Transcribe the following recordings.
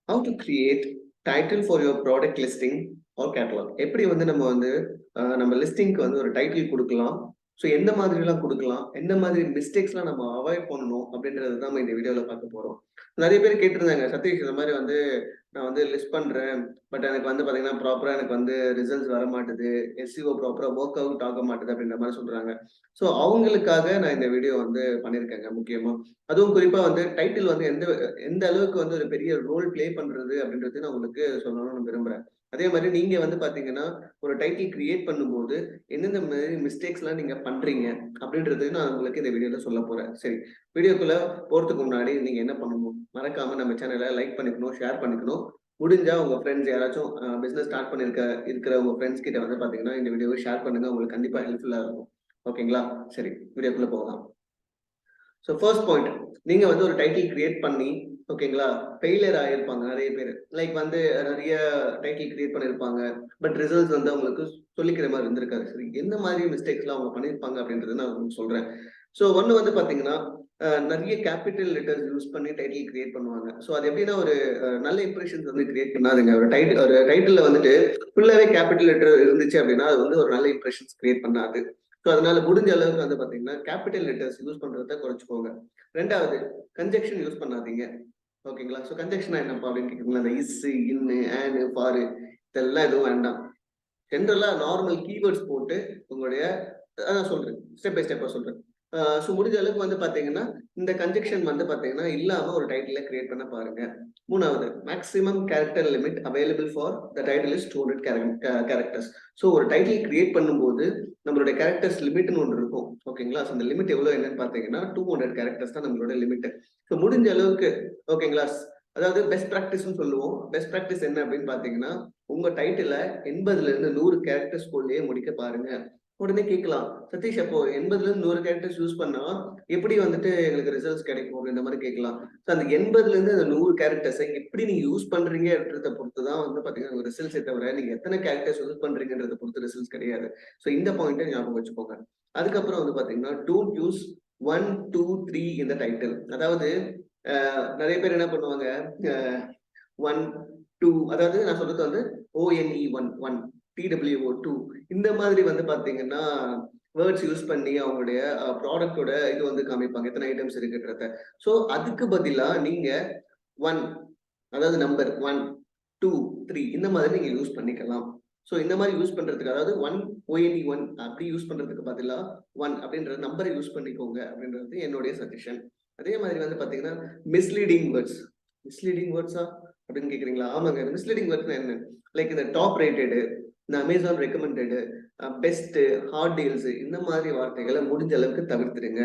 How to create title for your product listing or catalog. எப்படி வந்து நம்ம லிஸ்டிங்க்கு வந்து ஒரு டைட்டில் கொடுக்கலாம். ஸோ எந்த மாதிரிலாம் கொடுக்கலாம், எந்த மாதிரி மிஸ்டேக்ஸ்லாம் நம்ம அவாய்ட் பண்ணணும் அப்படின்றது தான் நம்ம இந்த வீடியோவில் பார்க்க போகிறோம். நிறைய பேர் கேட்டிருந்தாங்க, சதீஷ் இந்த மாதிரி வந்து நான் வந்து லிஸ்ட் பண்ணுறேன், பட் எனக்கு வந்து பார்த்தீங்கன்னா ப்ராப்பராக எனக்கு வந்து ரிசல்ட்ஸ் வர மாட்டுது, எஸ்சிஓ ப்ராப்பராக ஒர்க் அவுட் ஆக மாட்டுது அப்படின்ற மாதிரி சொல்கிறாங்க. ஸோ அவங்களுக்காக நான் இந்த வீடியோ வந்து பண்ணியிருக்கேங்க. முக்கியமாக அதுவும் குறிப்பாக வந்து டைட்டில் வந்து எந்த எந்த அளவுக்கு வந்து ஒரு பெரிய ரோல் பிளே பண்ணுறது அப்படின்றது நான் உங்களுக்கு சொல்லணும்னு விரும்புகிறேன். அதே மாதிரி நீங்க வந்து பாத்தீங்கன்னா ஒரு டைட்டில் கிரியேட் பண்ணும்போது எந்தெந்த மாதிரி மிஸ்டேக்ஸ் எல்லாம் நீங்க பண்றீங்க அப்படின்றது நான் உங்களுக்கு இந்த வீடியோல சொல்ல போறேன். சரி, வீடியோக்குள்ள போறதுக்கு முன்னாடி நீங்க என்ன பண்ணணும், மறக்காம நம்ம சேனலை லைக் பண்ணிக்கணும், ஷேர் பண்ணிக்கணும். முடிஞ்சா உங்க ஃப்ரெண்ட்ஸ் யாராச்சும் பிசினஸ் ஸ்டார்ட் இருக்கிற உங்க ஃப்ரெண்ட்ஸ் கிட்ட வந்து பாத்தீங்கன்னா இந்த வீடியோவை ஷேர் பண்ணுங்க, உங்களுக்கு கண்டிப்பா ஹெல்ப்ஃபுல்லா இருக்கும். ஓகேங்களா? சரி, வீடியோக்குள்ள போகலாம். ஸோ ஃபர்ஸ்ட் பாயிண்ட், நீங்க வந்து ஒரு டைட்டில் கிரியேட் பண்ணி ஓகேங்களா ஃபெயிலியர் ஆயிருப்பாங்க நிறைய பேர். லைக் வந்து நிறைய டைட்டில் கிரியேட் பண்ணிருப்பாங்க, பட் ரிசல்ட்ஸ் வந்து அவங்களுக்கு சொல்லிக்கிற மாதிரி இருந்திருக்காரு. சரி, எந்த மாதிரி மிஸ்டேக்ஸ்லாம் அவங்க பண்ணியிருப்பாங்க அப்படின்றத நான் உங்களுக்கு சொல்றேன். ஸோ ஒன்று வந்து பாத்தீங்கன்னா நிறைய கேபிட்டல் லெட்டர்ஸ் யூஸ் பண்ணி டைட்டில் கிரியேட் பண்ணுவாங்க. ஸோ அது எப்படின்னா ஒரு நல்ல இம்ப்ரெஷன்ஸ் வந்து கிரியேட் பண்ணாதுங்க. ஒரு டைட்டில் வந்துட்டு ஃபுல்லாவே கேபிட்டல் லெட்டர் இருந்துச்சு அப்படின்னா அது வந்து ஒரு நல்ல இம்ப்ரெஷன்ஸ் கிரியேட் பண்ணாது. ஸோ அதனால முடிஞ்ச அளவுக்கு வந்து பாத்தீங்கன்னா கேபிட்டல் லெட்டர்ஸ் யூஸ் பண்றத குறைச்சிக்கோங்க. ரெண்டாவது, கன்ஜெக்ஷன் யூஸ் பண்ணாதீங்க. ஓகேங்களா? ஸோ கன்ஜெக்ஷனா என்னப்பா அப்படின்னு கேட்குறீங்களா? அந்த இஸ், இன்னு, ஆனு, ஃபாரு இதெல்லாம் எதுவும் வேண்டாம். ஜென்ரலா நார்மல் கீவேர்ட்ஸ் போட்டு உங்களுடைய அதான் சொல்றேன், ஸ்டெப் பை ஸ்டெப்பா சொல்றேன். ஸோ முடிஞ்ச அளவுக்கு வந்து பாத்தீங்கன்னா இந்த கன்ஜெக்ஷன் வந்து பாத்தீங்கன்னா இல்லாம ஒரு டைட்டில கிரியேட் பண்ண பாருங்க. மூணாவது, maximum character limit available for the title is 200 characters. So ஒரு டைட்டில் கிரியேட் பண்ணும்போது நம்மளுடைய கேரக்டர்ஸ் லிமிட்னு ஒன்று இருக்கும். ஓகேங்களா? ஸோ அந்த லிமிட் எவ்வளவு என்னன்னு பாத்தீங்கன்னா 200 கேரக்டர்ஸ் தான் நம்மளோட லிமிட். ஸோ முடிஞ்ச அளவுக்கு ஓகேங்களா, அதாவது பெஸ்ட் ப்ராக்டிஸ்னு சொல்லுவோம். பெஸ்ட் ப்ராக்டிஸ் என்ன அப்படின்னு பாத்தீங்கன்னா உங்க டைட்டில 80ல இருந்து 100 கேரக்டர்ஸ் குள்ளேயே முடிக்க பாருங்க. உடனே கேட்கலாம், சதீஷ் அப்போ 80ல இருந்து 100 கேரக்டர்ஸ் யூஸ் பண்ணா எப்படி வந்துட்டு எங்களுக்கு ரிசல்ட்ஸ் கிடைக்கும் இந்த மாதிரி கேட்கலாம். ஸோ அந்த 80ல இருந்து அந்த 100 கேரக்டர்ஸை எப்படி நீங்க யூஸ் பண்றீங்கன்றத பொறுத்து தான் வந்து பாத்தீங்கன்னா ரிசல்ட்ஸே தவிர நீங்க எத்தனை கேரக்டர்ஸ் யூஸ் பண்றீங்கன்றத பொறுத்து ரிசல்ட்ஸ் கிடையாது. ஸோ இந்த பாயிண்ட்டை ஞாபகம் வச்சுக்கோங்க. அதுக்கப்புறம் வந்து பாத்தீங்கன்னா டோன்ட் யூஸ் 1, 2, 3 இந்த டைட்டில். அதாவது நிறைய பேர் என்ன பண்ணுவாங்க, 1, 2 அதாவது நான் சொல்றது வந்து ONE 1, TWO 2 இந்த மாதிரி வந்து பாத்தீங்கன்னா வேர்ட்ஸ் யூஸ் பண்ணி அவங்களுடைய ப்ராடக்டோட இது வந்து காமிப்பாங்க, எத்தனை ஐட்டம்ஸ் இருக்குன்றத. ஸோ அதுக்கு பதிலா நீங்க 1 அதாவது நம்பர் 1, 2, 3 இந்த மாதிரி நீங்க யூஸ் பண்ணிக்கலாம். ஸோ இந்த மாதிரி யூஸ் பண்றதுக்கு அதாவது 1 அப்படி யூஸ் பண்றதுக்கு பதிலா 1 அப்படின்ற நம்பரை யூஸ் பண்ணிக்கோங்க அப்படின்றது என்னுடைய சஜஷன். அதே மாதிரி வந்து பாத்தீங்கன்னா மிஸ்லீடிங் வேர்ட்ஸா அப்படின்னு கேக்குறீங்களா? ஆமாங்க, மிஸ்லீடிங் வேர்ட்ஸ்னா என்ன? லைக் இந்த டாப் ரேட்டடு, இந்த Amazon recommended, best, hot deals இந்த மாதிரி வார்த்தைகளை முடிஞ்ச அளவுக்கு தவிர்த்துடுங்க.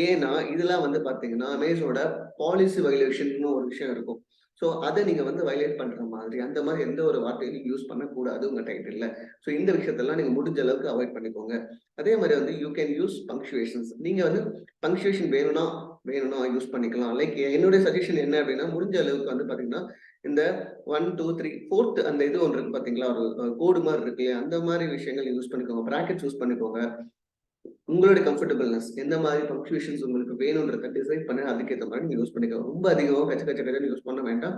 ஏன்னா இதெல்லாம் வந்து பாத்தீங்கன்னா அமேசானோட பாலிசி வயலேஷன் ஒரு விஷயம் இருக்கும். ஸோ அதை நீங்க வந்து வயலேட் பண்ற மாதிரி அந்த மாதிரி எந்த ஒரு வார்த்தையும் நீங்க யூஸ் பண்ணக்கூடாது உங்க டைட்டில்ல. ஸோ இந்த விஷயத்தெல்லாம் நீங்க முடிஞ்ச அளவுக்கு அவாய்ட் பண்ணிக்கோங்க. அதே மாதிரி வந்து யூ கேன் யூஸ் பங்க்சுவேஷன்ஸ். நீங்க வந்து பங்க்சுவேஷன் வேணும்னா யூஸ் பண்ணிக்கலாம். லைக் என்னுடைய சஜஷன் என்ன அப்படின்னா முடிஞ்ச அளவுக்கு வந்து பாத்தீங்கன்னா இந்த 1, 2, 3, 4th அந்த இது ஒன்று இருக்கு பாத்தீங்களா, ஒரு கோடு மாதிரி இருக்கு, அந்த மாதிரி விஷயங்கள் யூஸ் பண்ணிக்கோங்க. பிராக்கெட்ஸ் யூஸ் பண்ணிக்கோங்க. உங்களுடைய கம்ஃபர்டபுள்னஸ் எந்த மாதிரி பங்க்சுவேஷன்ஸ் உங்களுக்கு வேணும்ன்றத டிசைட் பண்ணி அதுக்கேற்ற மாதிரி நீங்க யூஸ் பண்ணிக்கோங்க. ரொம்ப அதிகமாக கச்ச யூஸ் பண்ண வேண்டாம்,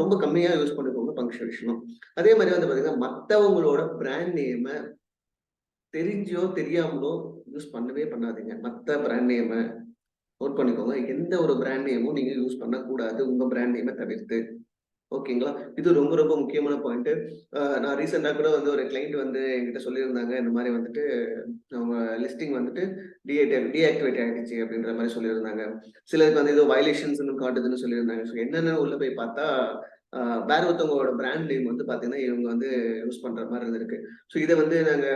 ரொம்ப கம்மியா யூஸ் பண்ணிக்கோங்க பங்க்சுவேஷனும். அதே மாதிரி வந்து பாத்தீங்கன்னா மற்றவங்களோட பிராண்ட் நேமை தெரிஞ்சோ தெரியாமலோ யூஸ் பண்ணவே பண்ணாதீங்க. மற்ற பிராண்ட் நேமை நோட் பண்ணிக்கோங்க. எந்த ஒரு பிராண்ட் நேமும் நீங்க யூஸ் பண்ணக்கூடாது உங்க பிராண்ட் நேமை தவிர்த்து. ஓகேங்களா? இது ரொம்ப ரொம்ப முக்கியமான பாயிண்ட். நான் ரீசெண்டா கூட வந்து ஒரு கிளைண்ட் வந்து என்கிட்ட சொல்லியிருந்தாங்க, இந்த மாதிரி வந்துட்டு அவங்க லிஸ்டிங் வந்துட்டு டீஆக்டிவேட் ஆயிடுச்சு அப்படின்ற மாதிரி சொல்லியிருந்தாங்க. சிலருக்கு வந்து ஏதோ வயலேஷன்ஸ் காட்டுதுன்னு சொல்லியிருந்தாங்க. ஸோ என்னென்ன உள்ள போய் பார்த்தா வேற ஒருத்தவங்களோட பிராண்ட் நேம் வந்து பாத்தீங்கன்னா இவங்க வந்து யூஸ் பண்ற மாதிரி இருந்திருக்கு. ஸோ இதை வந்து நாங்க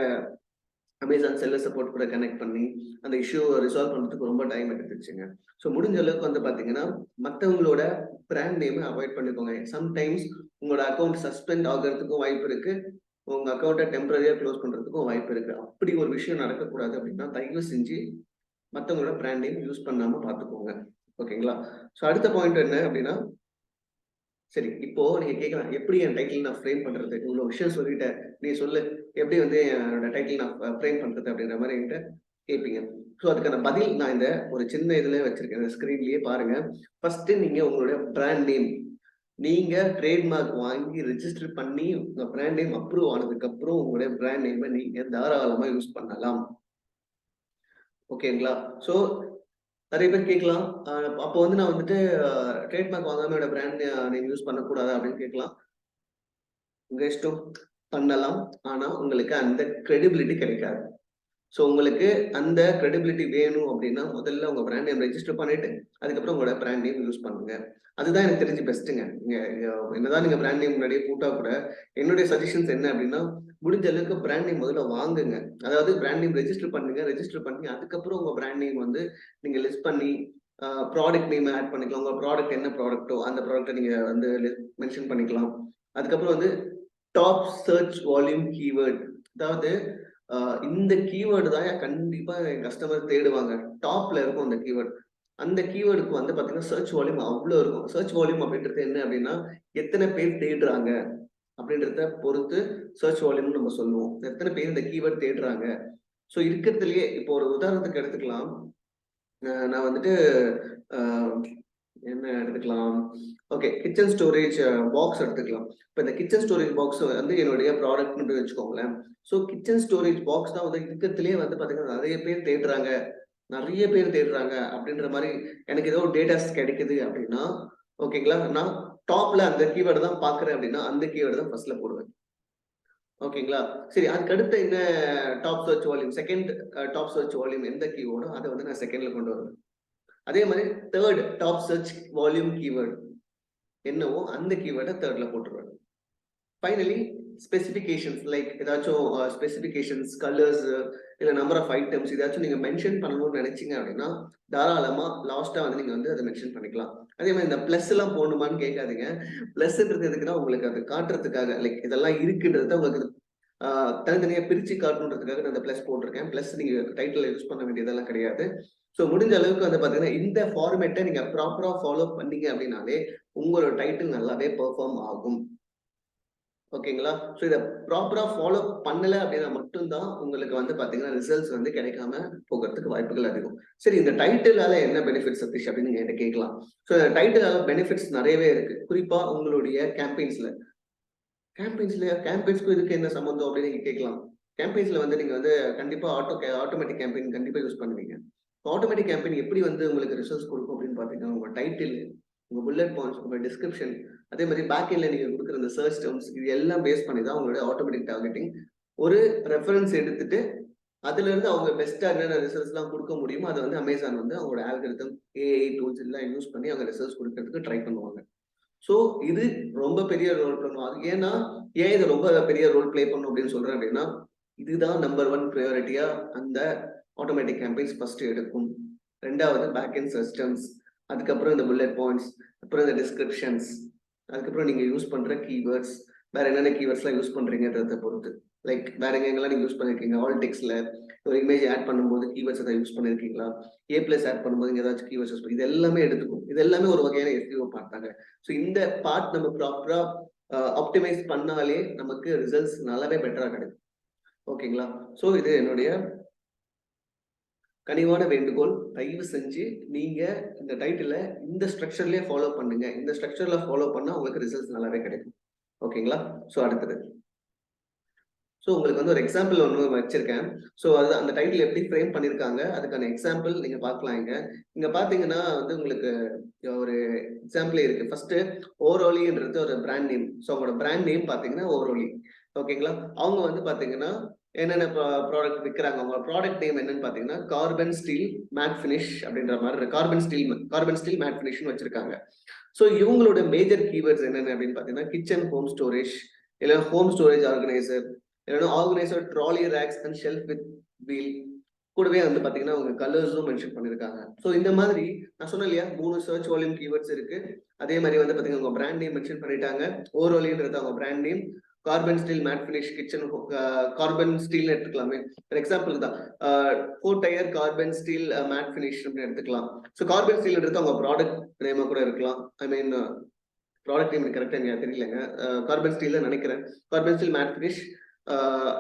அமேசான் செல்லர் சப்போர்ட் கூட கனெக்ட் பண்ணி அந்த இஷ்யூ ரிசால்வ் பண்ணுறதுக்கு ரொம்ப டைம் எடுத்துச்சுங்க. ஸோ முடிஞ்ச அளவுக்கு வந்து பார்த்தீங்கன்னா மற்றவங்களோட பிராண்ட் நேமை அவாய்ட் பண்ணிக்கோங்க. சம்டைம்ஸ் உங்களோட அக்கௌண்ட் சஸ்பெண்ட் ஆகிறதுக்கும் வாய்ப்பு இருக்கு, உங்க அக்கௌண்ட்டை டெம்பரரியா க்ளோஸ் பண்றதுக்கும் வாய்ப்பு இருக்கு. அப்படி ஒரு விஷயம் நடக்கக்கூடாது அப்படின்னா தயவு செஞ்சு மற்றவங்களோட பிராண்ட் நேம் யூஸ் பண்ணாம பார்த்துக்கோங்க. ஓகேங்களா? ஸோ அடுத்த பாயிண்ட் என்ன அப்படின்னா, சரி இப்போ நீங்க கேட்கலாம், எப்படி என் டைட்டில் நான் ஃப்ரேம் பண்றது? இவ்வளவு விஷயம் சொல்லிட்டேன், நீ சொல்லு எப்படி வந்து என்னோட டைட்டில் நான் ஃப்ரேம் பண்றது அப்படின்ற மாதிரி என்கிட்ட கேட்பீங்க. ஸோ அதுக்கான பதில் நான் இந்த ஒரு சின்ன இதுல வச்சிருக்கேன், ஸ்கிரீன்லயே பாருங்க. ஃபர்ஸ்ட் நீங்க உங்களுடைய பிராண்ட் நேம் நீங்க ட்ரேட்மார்க் வாங்கி ரெஜிஸ்டர் பண்ணி உங்க பிராண்ட் நேம் அப்ரூவ் ஆனதுக்கு அப்புறம் உங்களுடைய பிராண்ட் நேமை நீங்க தாராளமா யூஸ் பண்ணலாம். ஓகேங்களா? ஸோ நிறைய பேர் கேட்கலாம், அப்போ வந்து நான் வந்துட்டு ட்ரேட்மார்க் வாங்காம என்னோட பிராண்ட் நேம் யூஸ் பண்ணக்கூடாதா அப்படின்னு கேட்கலாம். உங்க இஷ்டம், பண்ணலாம். ஆனா உங்களுக்கு அந்த கிரெடிபிலிட்டி கிடைக்காது. ஸோ உங்களுக்கு அந்த கிரெடிபிலிட்டி வேணும் அப்படின்னா முதல்ல உங்க பிராண்ட் நேம் ரெஜிஸ்டர் பண்ணிட்டு அதுக்கப்புறம் உங்களோட பிராண்ட் நேம் யூஸ் பண்ணுங்க. அதுதான் எனக்கு தெரிஞ்சு பெஸ்ட்டுங்க. நீங்க என்னதான் நீங்க பிராண்ட் நேம் முன்னாடியே போட்டா கூட என்னுடைய சஜஷன்ஸ் என்ன அப்படின்னா, முடிஞ்ச அளவுக்கு பிராண்ட் நேம் முதல்ல வாங்குங்க. அதாவது பிராண்ட் நேம் ரெஜிஸ்டர் பண்ணுங்க. ரெஜிஸ்டர் பண்ணி அதுக்கப்புறம் உங்க பிராண்ட் நேம் வந்து நீங்க லிஸ்ட் பண்ணி ப்ராடக்ட் நேம் ஆட் பண்ணிக்கலாம். உங்க ப்ராடக்ட் என்ன ப்ராடக்ட்டோ அந்த ப்ராடக்ட்டை நீங்க வந்து மென்ஷன் பண்ணிக்கலாம். அதுக்கப்புறம் வந்து டாப் சர்ச் வால்யூம் கீவேர்ட், அதாவது இந்த கீவேர்டு தான் கண்டிப்பா என் கஸ்டமர் தேடுவாங்க. டாப்ல இருக்கும் அந்த கீவேர்டு. அந்த கீவேர்டுக்கு வந்து பாத்தீங்கன்னா சர்ச் வால்யூம் அவ்வளோ இருக்கும். சர்ச் வால்யூம் அப்படின்றது என்ன அப்படின்னா, எத்தனை பேர் தேடுறாங்க அப்படின்றத பொறுத்து சர்ச் வால்யூம்னு நம்ம சொல்லுவோம். எத்தனை பேர் இந்த கீவேர்ட் தேடுறாங்க. ஸோ இருக்கிறதுலயே இப்போ ஒரு உதாரணத்துக்கு எடுத்துக்கலாம். நான் வந்துட்டு என்ன எடுத்துக்கலாம்? ஓகே, கிச்சன் ஸ்டோரேஜ் பாக்ஸ் எடுத்துக்கலாம். இப்போ இந்த கிச்சன் ஸ்டோரேஜ் பாக்ஸ் வந்து என்னுடைய ப்ராடக்ட்னு வச்சுக்கோங்களேன். ஸோ கிச்சன் ஸ்டோரேஜ் பாக்ஸ் தான் வந்து இருக்கிறதுலேயே வந்து பார்த்தீங்கன்னா நிறைய பேர் தேடுறாங்க, நிறைய பேர் தேடுறாங்க அப்படின்ற மாதிரி எனக்கு ஏதோ டேட்டாஸ் கிடைக்குது அப்படின்னா, ஓகேங்களா, நான் டாப்ல அந்த கீவேர்டு தான் பார்க்குறேன் அப்படின்னா அந்த கீவேர்டு தான் ஃபர்ஸ்ட்ல போடுவேன். ஓகேங்களா, சரி, அதுக்கு அடுத்த என்ன top search volume, second top search volume எந்த கீவேர்டோ அதை வந்து நான் செகண்ட்ல கொண்டு வருவேன். அதே மாதிரி third top search volume keyword என்னவோ அந்த கீவேர்டை தேர்ட்ல போட்டுருவேன். ஃபைனலி ஸ்பெசிஃபிகேஷன்ஸ், லைக் ஏதாச்சும் ஸ்பெசிஃபிகேஷன்ஸ், கலர்ஸ், இல்லை நம்பர் ஆஃப் ஐட்டம்ஸ் ஏதாச்சும் நீங்க மென்ஷன் பண்ணணும்னு நினைச்சீங்க அப்படின்னா தாராளமா லாஸ்டா வந்து நீங்க வந்து அதை மென்ஷன் பண்ணிக்கலாம். அதே மாதிரி இந்த பிளஸ் எல்லாம் போடணுமான்னு கேட்காதீங்க. பிளஸ்ன்றது எதுக்குன்னா உங்களுக்கு அது காட்டுறதுக்காக, லைக் இதெல்லாம் இருக்குன்றத உங்களுக்கு தனித்தனியா பிரிச்சு காட்டணுன்றதுக்காக நான் இந்த பிளஸ் போட்டிருக்கேன். பிளஸ் நீங்க டைட்டில் யூஸ் பண்ண வேண்டியதெல்லாம் கிடையாது. ஸோ முடிஞ்ச அளவுக்கு வந்து பாத்தீங்கன்னா இந்த ஃபார்மேட்டை நீங்க ப்ராப்பரா ஃபாலோ பண்ணீங்க அப்படின்னாலே உங்களோட டைட்டில் நல்லாவே பெர்ஃபார்ம் ஆகும். ஓகேங்களா, ஸோ இதை ப்ராப்பரா ஃபாலோ பண்ணல அப்படின்னா மட்டும்தான் உங்களுக்கு வந்து பாத்தீங்கன்னா ரிசல்ட்ஸ் வந்து கிடைக்காம போகிறதுக்கு வாய்ப்புகள் அதிகம். சரி, இந்த டைட்டிலால என்ன பெனிஃபிட் சதீஷ் அப்படின்னு நீங்க என்கிட்ட கேட்கலாம். ஸோ டைட்டிலால பெனிஃபிட்ஸ் நிறையவே இருக்கு. குறிப்பா உங்களுடைய கேம்பெயின்ஸ்க்கு இதுக்கு என்ன சம்பந்தம் அப்படின்னு நீங்க கேட்கலாம். கேம்பெயின்ஸ்ல வந்து நீங்க வந்து கண்டிப்பா ஆட்டோமேட்டிக் கேம்பெயின் கண்டிப்பா யூஸ் பண்ணுவீங்க. ஆட்டோமேட்டிக் கேம்பெயின் எப்படி வந்து உங்களுக்கு ரிசல்ட்ஸ் கொடுக்கும் அப்படின்னு பாத்தீங்கன்னா, உங்க டைட்டில், உங்க புல்லட் பாயிண்ட்ஸ், உங்க டிஸ்கிரிப்ஷன், அதே மாதிரி பேக் எண்ட்ல நீங்க கொடுக்குற இந்த சர்ச் டேர்ம்ஸ், இது எல்லாம் பேஸ் பண்ணி தான் உங்களுடைய ஆட்டோமேட்டிக் டார்கெட்டிங் ஒரு ரெஃபரன்ஸ் எடுத்துட்டு அதுல இருந்து அவங்க பெஸ்டா என்னென்ன ரிசல்ட்ஸ் எல்லாம் கொடுக்க முடியுமோ அதை வந்து அமேசான் வந்து அவங்களோட ஆல்கரிதம், ஏஐ டூல்ஸ் எல்லாம் யூஸ் பண்ணி அவங்க ரிசல்ட்ஸ் கொடுக்கறதுக்கு ட்ரை பண்ணுவாங்க. ஸோ இது ரொம்ப பெரிய ரோல் பண்ணும். அது ஏன்னா ஏன் இது ரொம்ப பெரிய ரோல் பிளே பண்ணும் அப்படின்னு சொல்றேன் அப்படின்னா, இதுதான் நம்பர் 1 ப்ரையாரிட்டியா அந்த ஆட்டோமேட்டிக் கேம்பெயின்ஸ் ஃபர்ஸ்ட் எடுக்கும். ரெண்டாவது பேக் எண்ட் சிஸ்டம்ஸ், அதுக்கப்புறம் இந்த புல்லட் பாயிண்ட்ஸ், அப்புறம் இந்த டிஸ்கிரிப்ஷன்ஸ், அதுக்கப்புறம் நீங்க யூஸ் பண்ற கீவேர்ட்ஸ், வேற என்னென்ன கீவேர்ட்ஸ்லாம் யூஸ் பண்றீங்கன்றத பொறுத்து. லைக் வேற எங்கெங்கெல்லாம் நீங்க யூஸ் பண்ணிருக்கீங்க, ஆல் டெக்ஸ்ட்ல ஒரு இமேஜ் ஆட் பண்ணும்போது கீவேர்ட்ஸ் அதை யூஸ் பண்ணிருக்கீங்களா, A+ ஆட் பண்ணும்போது ஏதாச்சும் கீவேர்ட்ஸ் யூஸ் பண்ணி, இது எல்லாமே எடுத்துக்கும். இது எல்லாமே ஒரு வகையான SEO பார்த்தாங்க. ஸோ இந்த பார்ட் நம்ம ப்ராப்பரா ஆப்டிமைஸ் பண்ணாலே நமக்கு ரிசல்ட்ஸ் நல்லாவே பெட்டரா கிடைக்கும். ஓகேங்களா, ஸோ இது என்னுடைய கனிவான வேண்டுகோள். தயவு செஞ்சு நீங்க இந்த டைட்டில இந்த ஸ்ட்ரக்சர்லயே ஃபாலோ பண்ணுங்க. இந்த ஸ்ட்ரக்சர்ல ஃபாலோ பண்ணா உங்களுக்கு ரிசல்ட்ஸ் நல்லாவே கிடைக்கும். ஓகேங்களா, ஸோ அடுத்தது, ஸோ உங்களுக்கு வந்து ஒரு எக்ஸாம்பிள் ஒன்று வச்சிருக்கேன். ஸோ அது அந்த டைட்டில் எப்படி ஃப்ரேம் பண்ணியிருக்காங்க அதுக்கான எக்ஸாம்பிள் நீங்க பார்க்கலாம். இங்க பாத்தீங்கன்னா வந்து உங்களுக்கு ஒரு எக்ஸாம்பிள் இருக்கு. ஃபர்ஸ்ட் ஓரோலின்றது ஒரு பிராண்ட் நேம். ஸோ அவங்களோட பிராண்ட் நேம் பாத்தீங்கன்னா ஓரோலி. ஓகேங்களா, அவங்க வந்து பாத்தீங்கன்னா என்னென்ன ப்ராடக்ட் விற்கிறாங்க, அவங்க ப்ராடக்ட் நேம் என்னன்னு பாத்தீங்கன்னா கார்பன் ஸ்டீல் மேட் ஃபினிஷ் அப்படின்ற மாதிரி கார்பன் ஸ்டீல் மேட் ஃபினிஷ்னு வச்சிருக்காங்க. ஸோ இவங்களோட மேஜர் கீவேர்ட்ஸ் என்னென்ன அப்படின்னு பாத்தீங்கன்னா கிச்சன் ஹோம் ஸ்டோரேஜ், இல்லை ஹோம் ஸ்டோரேஜ் ஆர்கனைசர், இல்லைன்னா organiser trolley racks and shelf with wheel. கூடவே வந்து பாத்தீங்கன்னா அவங்க கலர்ஸும் மென்ஷன் பண்ணிருக்காங்க. ஸோ இந்த மாதிரி நான் சொன்னேன் இல்லையா 3 சர்ச் வால்யூம் கீவேர்ட்ஸ் இருக்கு. அதே மாதிரி வந்து பாத்தீங்கன்னா உங்க பிராண்ட் நேம் மென்ஷன் பண்ணிட்டாங்க. ஓரோலின்றது அவங்க brand name, carbon steel matte finish kitchen, carbon steel எடுத்துக்கலாமே ஒரு எக்ஸாம்பிள் தான். 4 tier carbon steel matte finish எடுத்துக்கலாம். ஸோ கார்பன் ஸ்டீல்ன்றது அவங்க ப்ராடக்ட் நேமா கூட இருக்கலாம். ஐ மீன் ப்ராடக்ட் நேம் கரெக்டா எனக்கு தெரியலங்க. கார்பன் ஸ்டீல் நினைக்கிறேன். கார்பன் ஸ்டீல் மேட் ஃபினிஷ்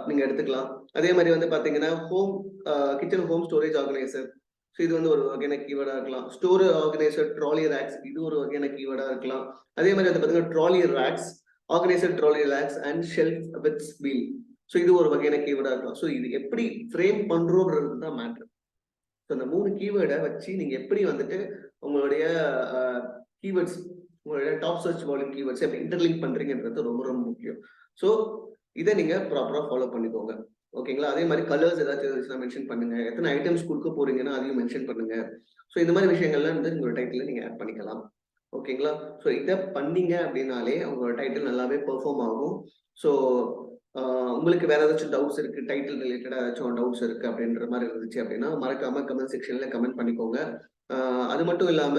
நீங்க எடுத்துக்கலாம். அதே மாதிரி வந்து பாத்தீங்கன்னா kitchen home storage organiser, so இது வந்து ஒரு வகையான கீவேர்டா இருக்கலாம். ஸ்டோர் ஆர்கனைசர், ட்ராலி ரேக்ஸ், இது ஒரு வகையான கீவேர்டா இருக்கலாம். அதே மாதிரி வந்து பார்த்தீங்கன்னா trolley racks, organiser trolley racks and shelf with wheel. So இது ஒரு வகையான கீவேர்டா இருக்கலாம். ஸோ இது எப்படி ஃப்ரேம் பண்றோம்ன்றது தான் மேட்ரு. ஸோ அந்த 3 கீவேர்டை வச்சு நீங்க எப்படி வந்துட்டு உங்களுடைய கீவேர்ட்ஸ், உங்களுடைய டாப் சர்ச் வால்யூம் கீவேர்ட்ஸ் எப்படி இன்டர்லிங்க் பண்றீங்கன்றது ரொம்ப ரொம்ப முக்கியம். ஸோ இதை நீங்க ப்ராப்பரா ஃபாலோ பண்ணிக்கோங்க. ஓகேங்களா? அதே மாதிரி கலர்ஸ் ஏதாச்சும் இருந்துச்சுன்னா மென்ஷன் பண்ணுங்க. எத்தனை ஐட்டம்ஸ் கொடுக்க போறீங்கன்னா அதையும் மென்ஷன் பண்ணுங்க. ஸோ இந்த மாதிரி விஷயங்கள்லாம் வந்து உங்களோட டைட்டில் நீங்க ஆட் பண்ணிக்கலாம். ஓகேங்களா? ஸோ இதை பண்ணீங்க அப்படின்னாலே உங்களோட டைட்டில் நல்லாவே பெர்ஃபார்ம் ஆகும். ஸோ உங்களுக்கு வேற ஏதாச்சும் டவுட்ஸ் இருக்கு, டைட்டில் ரிலேட்டடா ஏதாச்சும் டவுட்ஸ் இருக்கு அப்படின்ற மாதிரி இருந்துச்சு அப்படின்னா மறக்காம கமெண்ட் செக்ஷன்ல கமெண்ட் பண்ணிக்கோங்க. அது மட்டும் இல்லாம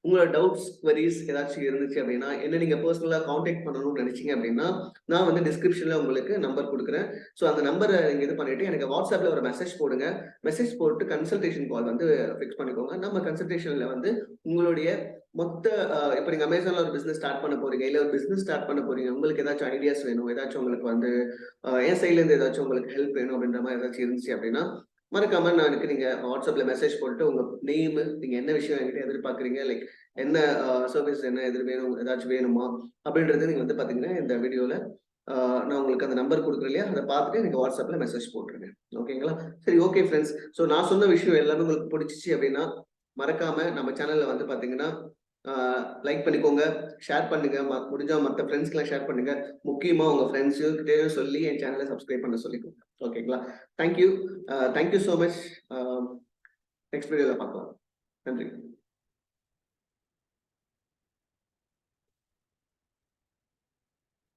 உங்களோட டவுட்ஸ், குவரிஸ் ஏதாச்சும் இருந்துச்சு அப்படின்னா என்ன நீங்க பர்சனலா காண்டாக்ட் பண்ணணும்னு நினைச்சீங்க அப்படின்னா நான் வந்து டிஸ்கிரிப்ஷன்ல உங்களுக்கு நம்பர் கொடுக்குறேன். ஸோ அந்த நம்பரை நீங்க இது பண்ணிட்டு எனக்கு வாட்ஸ்அப்ல ஒரு மெசேஜ் போடுங்க. மெசேஜ் போட்டு கன்சல்டேஷன் கால் வந்து ஃபிக்ஸ் பண்ணிக்கோங்க. நம்ம கன்சல்டேஷன்ல வந்து உங்களுடைய மொத்த இப்போ நீங்க அமேசான்ல ஒரு பிசினஸ் ஸ்டார்ட் பண்ண போறீங்க, இல்ல ஒரு பிசினஸ் ஸ்டார்ட் பண்ண போறீங்க, உங்களுக்கு ஏதாச்சும் ஐடியாஸ் வேணும், ஏதாச்சும் உங்களுக்கு வந்து என் சைட்ல இருந்து ஏதாச்சும் உங்களுக்கு ஹெல்ப் வேணும் அப்படின்ற மாதிரி ஏதாச்சும் இருந்துச்சு அப்படின்னா மறக்காம எனக்கு நீங்க வாட்ஸ்அப்ல மெசேஜ் போட்டு உங்க நேம், நீங்க என்ன விஷயம் என்கிட்ட எதிர்பார்க்குறீங்க, லைக் என்ன சர்வீஸ் என்ன எதிர் வேணும், ஏதாச்சும் வேணுமா அப்படின்றது நீங்க வந்து பாத்தீங்கன்னா இந்த வீடியோல நான் உங்களுக்கு அந்த நம்பர் கொடுக்குறேன் இல்லையா, அதை பார்த்துட்டு எனக்கு வாட்ஸ்அப்ல மெசேஜ் போட்டுருங்க. ஓகேங்களா? சரி, ஓகே ஃப்ரெண்ட்ஸ். ஸோ நான் சொன்ன விஷயம் எல்லாமே உங்களுக்கு பிடிச்சிச்சு அப்படின்னா மறக்காம நம்ம சேனல்ல வந்து பாத்தீங்கன்னா லைக் பண்ணிக்கோங்க, ஷேர் பண்ணுங்க, முடிஞ்சா மற்ற ஃப்ரெண்ட்ஸ்க்குலாம் ஷேர் பண்ணுங்க. முக்கியமா உங்க ஃப்ரெண்ட்ஸுக்கிட்டே சொல்லி என் சேனலை சப்ஸ்கிரைப் பண்ண சொல்லிக்கோங்க. ஓகேங்களா? Thank you. Thank you so much. Next வீடியோல பார்க்கலாம். நன்றி.